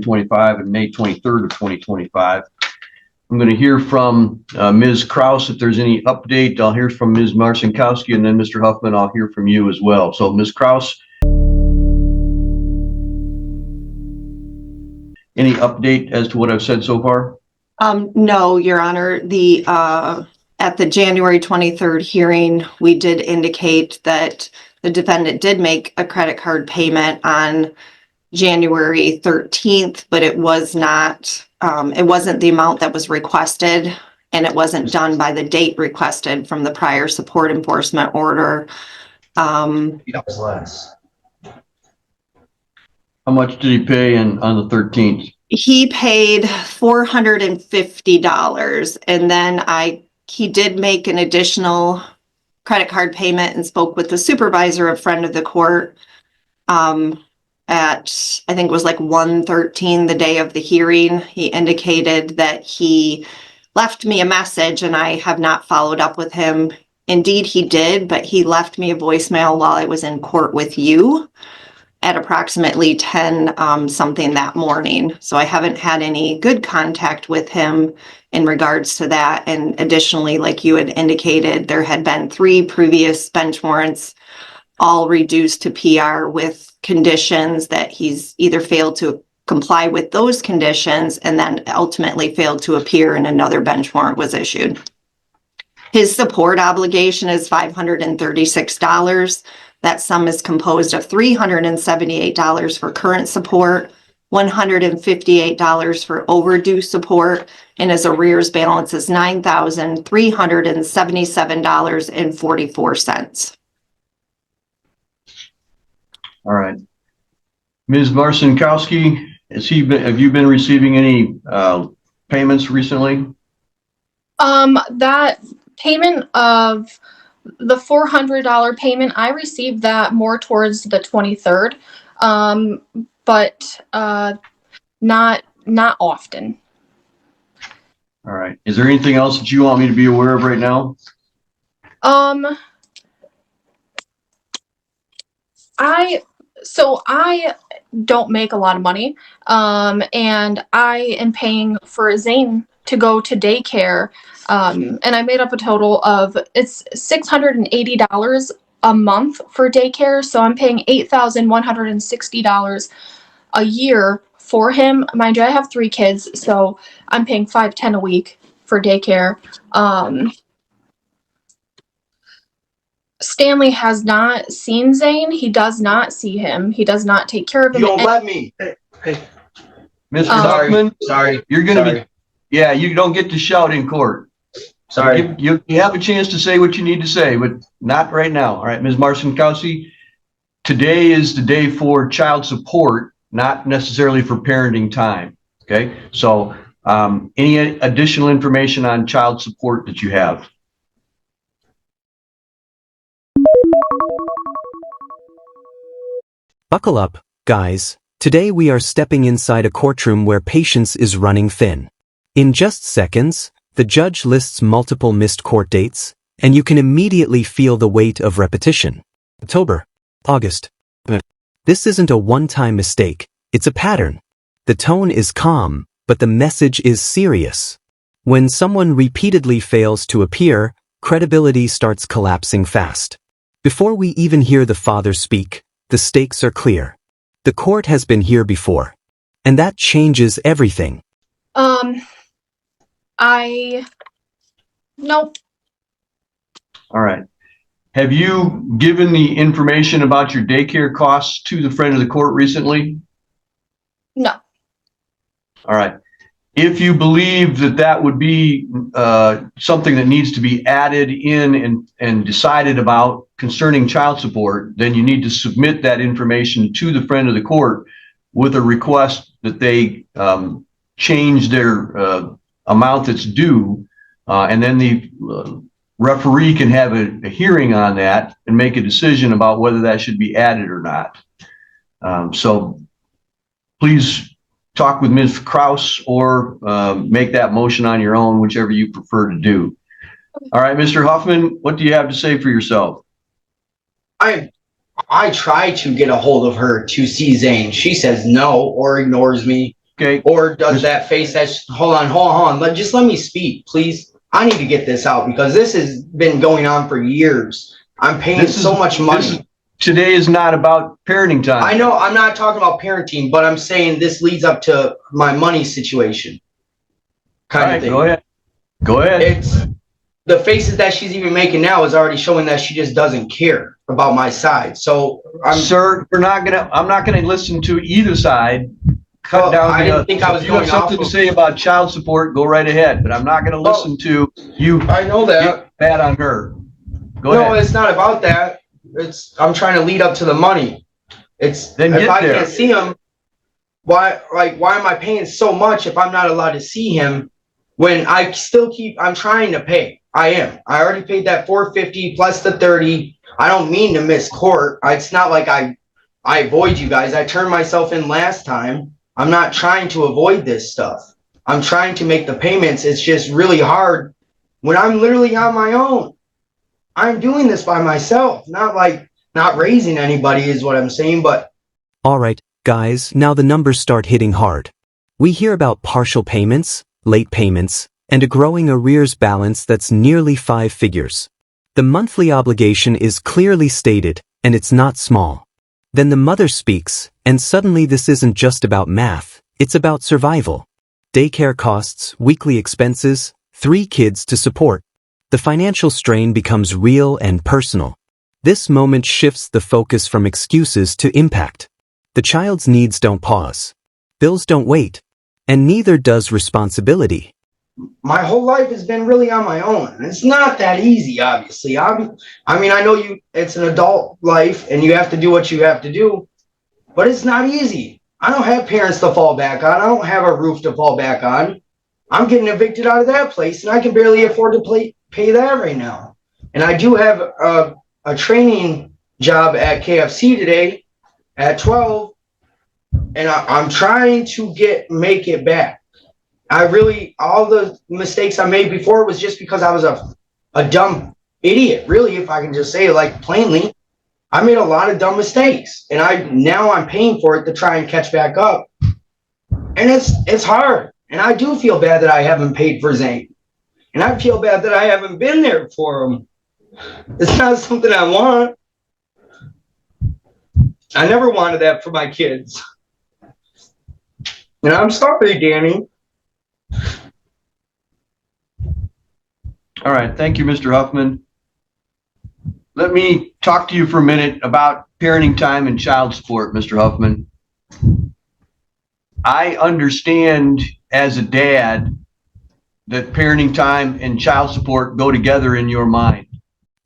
2025 and May 23rd of 2025. I'm going to hear from Ms. Kraus if there's any update. I'll hear from Ms. Marcinkowski, and then Mr. Huffman, I'll hear from you as well. So Ms. Kraus, any update as to what I've said so far? No, Your Honor. At the January 23rd hearing, we did indicate that the defendant did make a credit card payment on January 13th, but it was not, it wasn't the amount that was requested, and it wasn't done by the date requested from the prior support enforcement order. That was less. How much did he pay on the 13th? He paid $450, and then he did make an additional credit card payment and spoke with the supervisor, a friend of the court, at, I think it was like 1:13 the day of the hearing. He indicated that he left me a message, and I have not followed up with him. Indeed, he did, but he left me a voicemail while I was in court with you at approximately 10 something that morning. So I haven't had any good contact with him in regards to that. And additionally, like you had indicated, there had been 3 previous bench warrants, all reduced to PR with conditions that he's either failed to comply with those conditions and then ultimately failed to appear, and another bench warrant was issued. His support obligation is $536. That sum is composed of $378 for current support, $158 for overdue support, and his arrears balance is $9,377.44. All right. Ms. Marcinkowski, have you been receiving any payments recently? That payment of the $400 payment, I received that more towards the 23rd, but not often. All right. Is there anything else that you want me to be aware of right now? I don't make a lot of money, and I am paying for Zane to go to daycare, and I made up a total of, it's $680 a month for daycare, so I'm paying $8,160 a year for him. Mind you, I have 3 kids, so I'm paying $510 a week for daycare. Stanley has not seen Zane. He does not see him. He does not take care of him. You don't let me. Hey. Mr. Huffman, Sorry. you're going to be, yeah, you don't get to shout in court. Sorry. You have a chance to say what you need to say, but not right now. All right, Ms. Marcinkowski, today is the day for child support, not necessarily for parenting time. Okay, so any additional information on child support that you have? Buckle up, guys. Today we are stepping inside a courtroom where patience is running thin. In just seconds, the judge lists multiple missed court dates, and you can immediately feel the weight of repetition. October, August. This isn't a one-time mistake, it's a pattern. The tone is calm, but the message is serious. When someone repeatedly fails to appear, credibility starts collapsing fast. Before we even hear the father speak, the stakes are clear. The court has been here before. And that changes everything. Nope. All right. Have you given the information about your daycare costs to the friend of the court recently? No. All right. If you believe that that would be something that needs to be added in and decided about concerning child support, then you need to submit that information to the friend of the court with a request that they change their amount that's due, and then the referee can have a hearing on that and make a decision about whether that should be added or not. So please talk with Ms. Kraus or make that motion on your own, whichever you prefer to do. All right, Mr. Huffman, what do you have to say for yourself? I try to get a hold of her to see Zane. She says no or ignores me. Okay. Or does that face that's, hold on, just let me speak, please. I need to get this out because this has been going on for years. I'm paying so much money. Today is not about parenting time. I know I'm not talking about parenting, but I'm saying this leads up to my money situation. Kind of thing. Go ahead. Go ahead. It's the faces that she's even making now is already showing that she just doesn't care about my side. So Sir, I'm not gonna listen to either side. Cut down. I didn't think I was if you have something to say about child support, go right ahead. But I'm not gonna listen to you. I know that. Bad on her. Go ahead. No, it's not about that. I'm trying to lead up to the money. Then if I there. can't see him, why am I paying so much if I'm not allowed to see him when I'm trying to pay. I am. I already paid that $450 plus the $30. I don't mean to miss court. It's not like I avoid you guys. I turned myself in last time. I'm not trying to avoid this stuff. I'm trying to make the payments. It's just really hard when I'm literally on my own. I'm doing this by myself, not raising anybody is what I'm saying, but. All right, guys, now the numbers start hitting hard. We hear about partial payments, late payments, and a growing arrears balance that's nearly 5 figures. The monthly obligation is clearly stated, and it's not small. Then the mother speaks, and suddenly this isn't just about math, it's about survival. Daycare costs, weekly expenses, 3 kids to support. The financial strain becomes real and personal. This moment shifts the focus from excuses to impact. The child's needs don't pause. Bills don't wait. And neither does responsibility. My whole life has been really on my own. And it's not that easy, obviously. I know it's an adult life and you have to do what you have to do, but it's not easy. I don't have parents to fall back on. I don't have a roof to fall back on. I'm getting evicted out of that place and I can barely afford to pay that right now. And I do have a training job at KFC today at 12, and I'm trying to make it back. All the mistakes I made before was just because I was a dumb idiot, really, if I can just say it like plainly. I made a lot of dumb mistakes, and now I'm paying for it to try and catch back up. And it's hard, and I do feel bad that I haven't paid for Zane, and I feel bad that I haven't been there for him. It's not something I want. I never wanted that for my kids. And I'm sorry, Danny. All right. Thank you, Mr. Huffman. Let me talk to you for a minute about parenting time and child support, Mr. Huffman. I understand as a dad that parenting time and child support go together in your mind.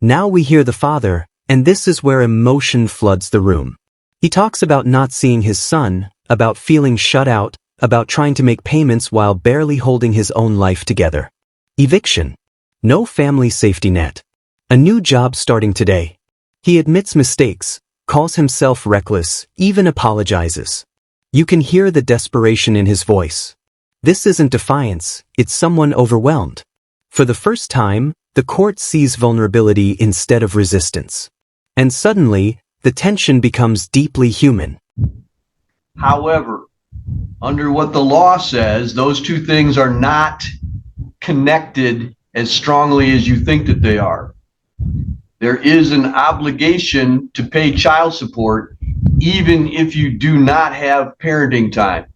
Now we hear the father, and this is where emotion floods the room. He talks about not seeing his son, about feeling shut out, about trying to make payments while barely holding his own life together. Eviction. No family safety net. A new job starting today. He admits mistakes, calls himself reckless, even apologizes. You can hear the desperation in his voice. This isn't defiance, it's someone overwhelmed. For the first time, the court sees vulnerability instead of resistance. And suddenly, the tension becomes deeply human. However, under what the law says, those two things are not connected as strongly as you think that they are. There is an obligation to pay child support even if you do not have parenting time.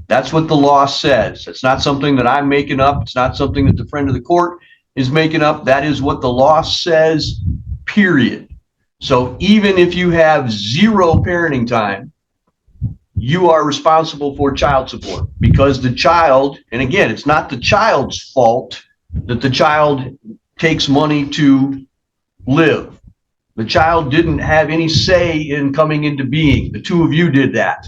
That's what the law says. It's not something that I'm making up. It's not something that the friend of the court is making up. That is what the law says, period. So even if you have 0 parenting time, you are responsible for child support because the child, and again, it's not the child's fault that the child takes money to live. The child didn't have any say in coming into being. The two of you did that,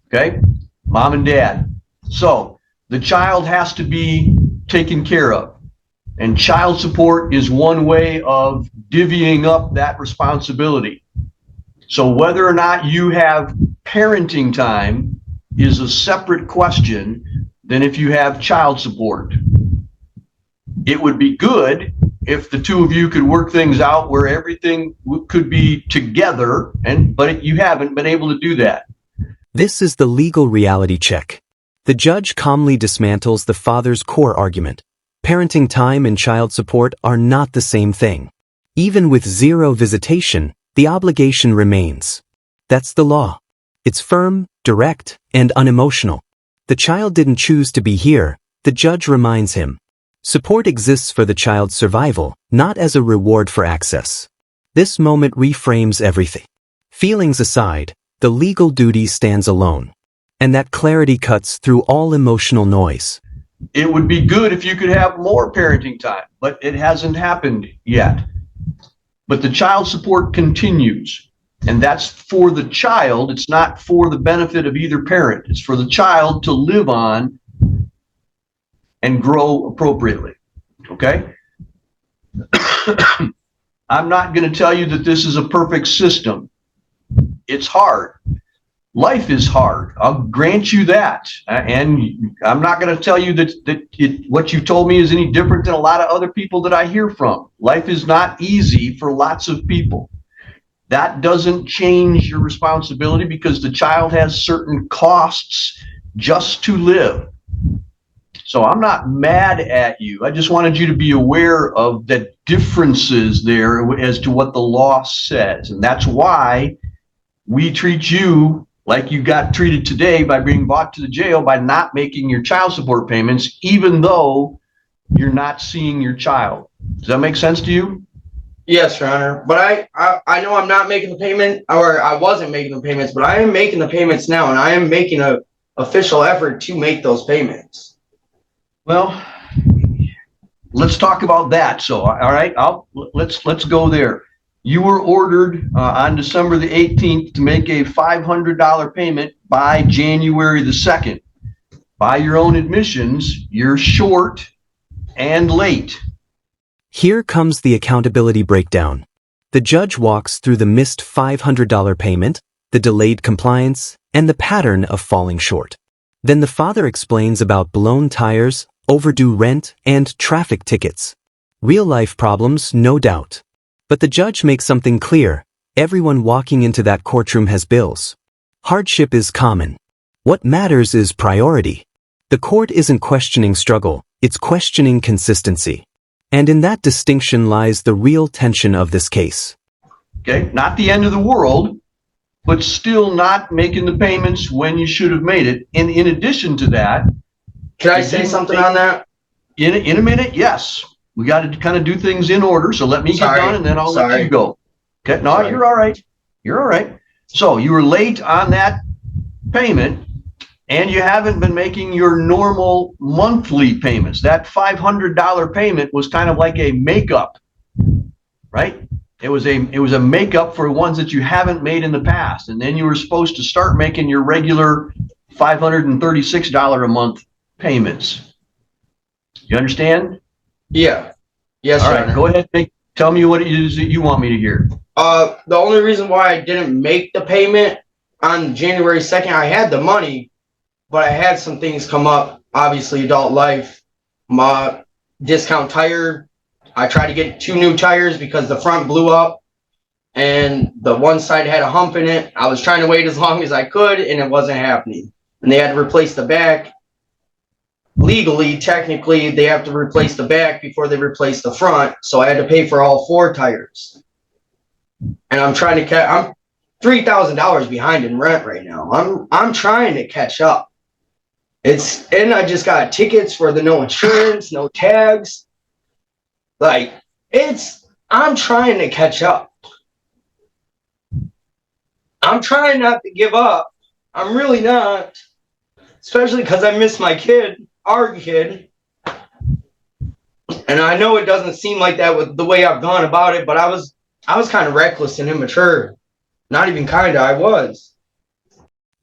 okay? Mom and dad. So the child has to be taken care of. And child support is one way of divvying up that responsibility. So whether or not you have parenting time is a separate question than if you have child support. It would be good if the two of you could work things out where everything could be together, but you haven't been able to do that. This is the legal reality check. The judge calmly dismantles the father's core argument. Parenting time and child support are not the same thing. Even with zero visitation, the obligation remains. That's the law. It's firm, direct, and unemotional. The child didn't choose to be here, the judge reminds him. Support exists for the child's survival, not as a reward for access. This moment reframes everything. Feelings aside, the legal duty stands alone. And that clarity cuts through all emotional noise. It would be good if you could have more parenting time, but it hasn't happened yet. But the child support continues, and that's for the child. It's not for the benefit of either parent. It's for the child to live on and grow appropriately. Okay? I'm not going to tell you that this is a perfect system. It's hard. Life is hard. I'll grant you that. And I'm not going to tell you that what you told me is any different than a lot of other people that I hear from. Life is not easy for lots of people. That doesn't change your responsibility because the child has certain costs just to live. So I'm not mad at you. I just wanted you to be aware of the differences there as to what the law says. And that's why we treat you like you got treated today by being brought to the jail by not making your child support payments, even though you're not seeing your child. Does that make sense to you? Yes, Your Honor. But I know I'm not making the payment, or I wasn't making the payments, but I am making the payments now, and I am making an official effort to make those payments. Well, let's talk about that. So, all right, let's go there. You were ordered on December the 18th to make a $500 payment by January the 2nd. By your own admissions, you're short and late. Here comes the accountability breakdown. The judge walks through the missed $500 payment, the delayed compliance, and the pattern of falling short. Then the father explains about blown tires, overdue rent, and traffic tickets. Real-life problems, no doubt. But the judge makes something clear. Everyone walking into that courtroom has bills. Hardship is common. What matters is priority. The court isn't questioning struggle, it's questioning consistency. And in that distinction lies the real tension of this case. Okay, not the end of the world, but still not making the payments when you should have made it. And in addition to that, Can I say something on that? in a minute, yes. We got to kind of do things in order, so let me get done and then I'll let you go. Okay, no, you're all right. You're all right. So you were late on that payment and you haven't been making your normal monthly payments. That $500 payment was kind of like a makeup, right? It was a makeup for ones that you haven't made in the past. And then you were supposed to start making your regular $536 a month payments. You understand? Yeah. Yes, All Your right, Honor. go ahead. Tell me what it is that you want me to hear. The only reason why I didn't make the payment on January 2nd, I had the money, but I had some things come up. Obviously, adult life. My discount tire. I tried to get 2 new tires because the front blew up and the one side had a hump in it. I was trying to wait as long as I could and it wasn't happening. And they had to replace the back. Legally, technically, they have to replace the back before they replace the front. So I had to pay for all 4 tires. And I'm trying to I'm $3,000 behind in rent right now. I'm trying to catch up. And I just got tickets for the no insurance, no tags. Like, I'm trying to catch up. I'm trying not to give up. I'm really not. Especially because I miss my kid, our kid. And I know it doesn't seem like that with the way I've gone about it, but I was kind of reckless and immature. Not even kind of, I was.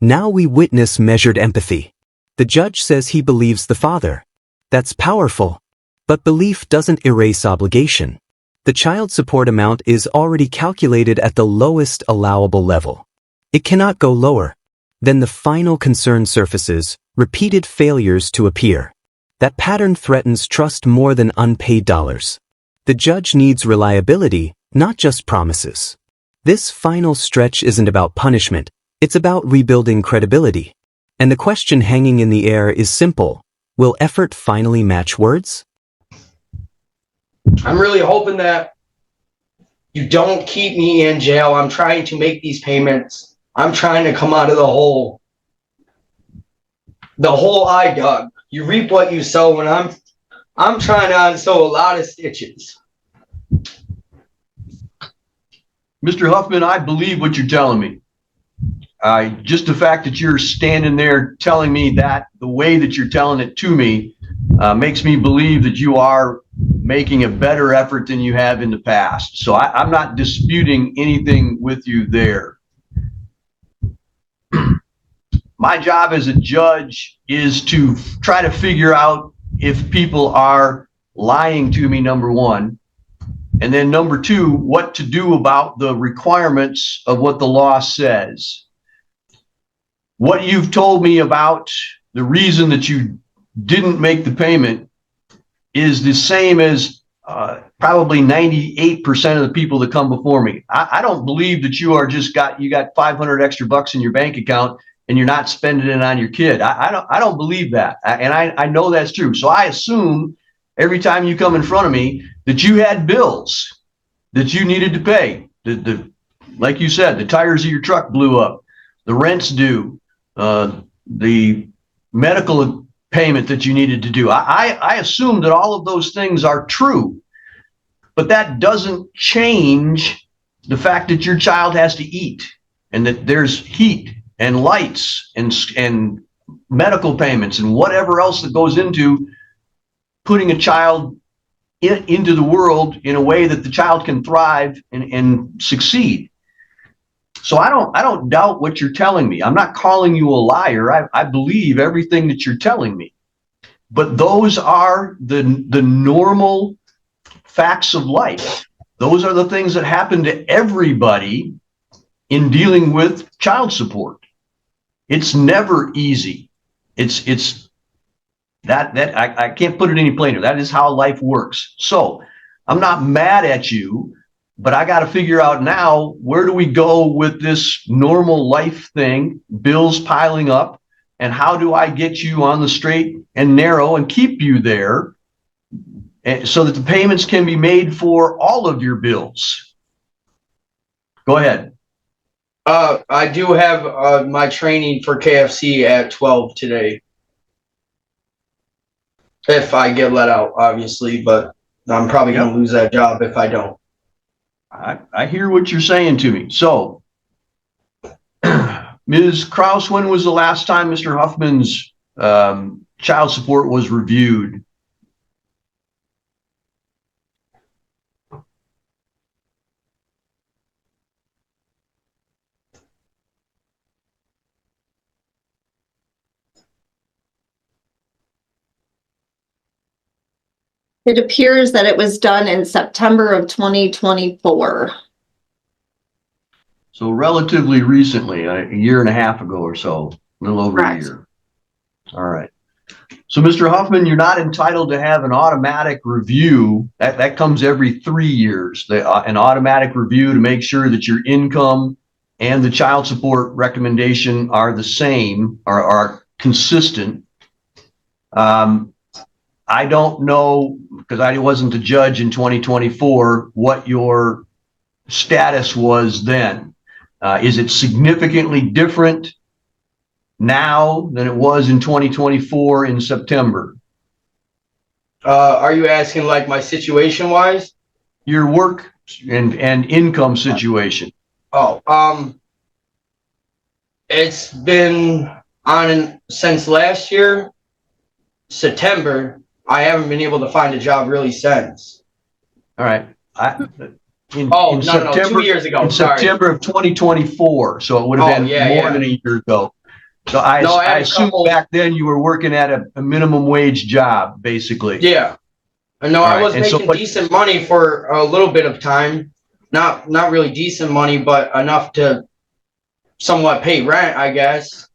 Now we witness measured empathy. The judge says he believes the father. That's powerful. But belief doesn't erase obligation. The child support amount is already calculated at the lowest allowable level. It cannot go lower. Then the final concern surfaces, repeated failures to appear. That pattern threatens trust more than unpaid dollars. The judge needs reliability, not just promises. This final stretch isn't about punishment, it's about rebuilding credibility. And the question hanging in the air is simple. Will effort finally match words? I'm really hoping that you don't keep me in jail. I'm trying to make these payments. I'm trying to come out of the hole. The hole I dug. You reap what you sow, and I'm trying to unsew a lot of stitches. Mr. Huffman, I believe what you're telling me. Just the fact that you're standing there telling me that the way that you're telling it to me makes me believe that you are making a better effort than you have in the past. So I'm not disputing anything with you there. My job as a judge is to try to figure out if people are lying to me, number one. And then number two, what to do about the requirements of what the law says. What you've told me about the reason that you didn't make the payment is the same as probably 98% of the people that come before me. I don't believe that you got 500 extra bucks in your bank account and you're not spending it on your kid. I don't believe that. And I know that's true. So I assume every time you come in front of me that you had bills that you needed to pay. Like you said, the tires of your truck blew up, the rent's due, the medical payment that you needed to do. I assume that all of those things are true, but that doesn't change the fact that your child has to eat and that there's heat and lights and medical payments and whatever else that goes into putting a child into the world in a way that the child can thrive and succeed. So I don't doubt what you're telling me. I'm not calling you a liar. I believe everything that you're telling me. But those are the normal facts of life. Those are the things that happen to everybody in dealing with child support. It's never easy. It's that I can't put it any plainer. That is how life works. So I'm not mad at you, but I got to figure out now, where do we go with this normal life thing, bills piling up, and how do I get you on the straight and narrow and keep you there so that the payments can be made for all of your bills? Go ahead. I do have my training for KFC at 12 today. If I get let out, obviously, but I'm probably going to lose that job if I don't. I hear what you're saying to me. So, Ms. Kraus, when was the last time Mr. Huffman's child support was reviewed? It appears that it was done in September of 2024. So relatively recently, a year and a half ago or so, a little over Correct. a year. All right. So, Mr. Huffman, you're not entitled to have an automatic review. That comes every 3 years, an automatic review to make sure that your income and the child support recommendation are the same, are consistent. I don't know, because I wasn't the judge in 2024, what your status was then. Is it significantly different now than it was in 2024 in September? Are you asking like my situation wise? Your work and income situation. It's been on since last year, September. I haven't been able to find a job really since. All right. In 2 years ago. In September of 2024. So it would have been more than a year ago. So I assume back then you were working at a minimum wage job, basically. Yeah. No, I was making decent money for a little bit of time. Not really decent money, but enough to somewhat pay rent, I guess.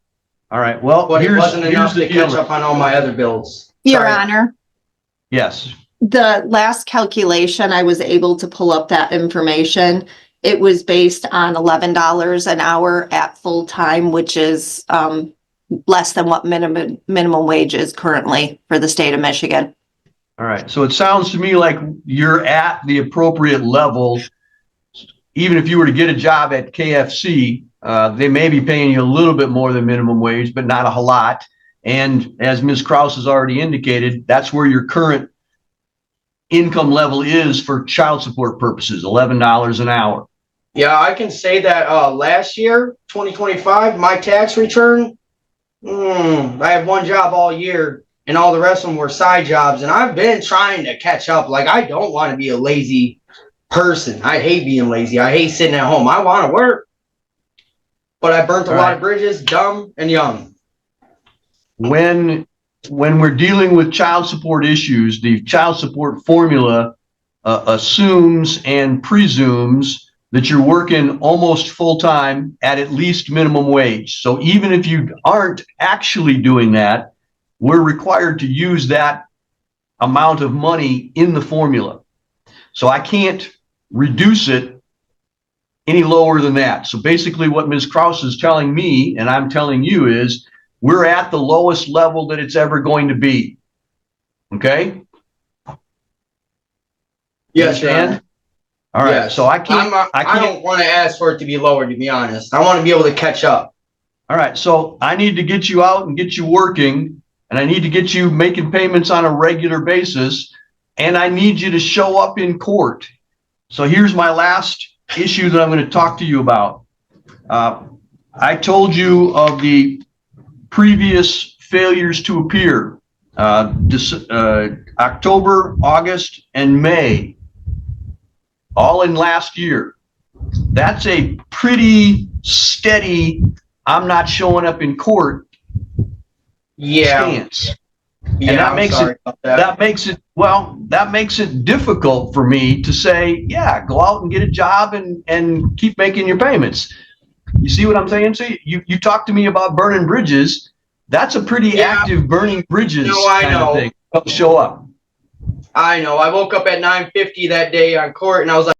All right. Well, but it wasn't enough to catch up on all my other bills. Your Honor. Yes. The last calculation, I was able to pull up that information. It was based on $11 an hour at full time, which is less than what minimum wage is currently for the state of Michigan. All right. So it sounds to me like you're at the appropriate level. Even if you were to get a job at KFC, they may be paying you a little bit more than minimum wage, but not a whole lot. And as Ms. Kraus has already indicated, that's where your current income level is for child support purposes, $11 an hour. Yeah, I can say that last year, 2025, my tax return, I had one job all year and all the rest of them were side jobs. And I've been trying to catch up. Like, I don't want to be a lazy person. I hate being lazy. I hate sitting at home. I want to work. But I burnt a lot of bridges, dumb and young. When we're dealing with child support issues, the child support formula assumes and presumes that you're working almost full time at least minimum wage. So even if you aren't actually doing that, we're required to use that amount of money in the formula. So I can't reduce it any lower than that. So basically what Ms. Kraus is telling me, and I'm telling you, is we're at the lowest level that it's ever going to be. Okay? Yes, Your Honor. All right. Yes. So I don't want to ask for it to be lower, to be honest. I want to be able to catch up. All right. So I need to get you out and get you working, and I need to get you making payments on a regular basis, and I need you to show up in court. So here's my last issue that I'm going to talk to you about. I told you of the previous failures to appear, October, August, and May, all in last year. That's a pretty steady, I'm not showing up in court stance. Yeah, and that makes it difficult for me to say, yeah, go out and get a job and keep making your payments. You see what I'm saying? So you talk to me about burning bridges. That's a pretty active burning bridges kind of thing. Don't show up. I know. I woke up at 9:50 that day on court and I was like,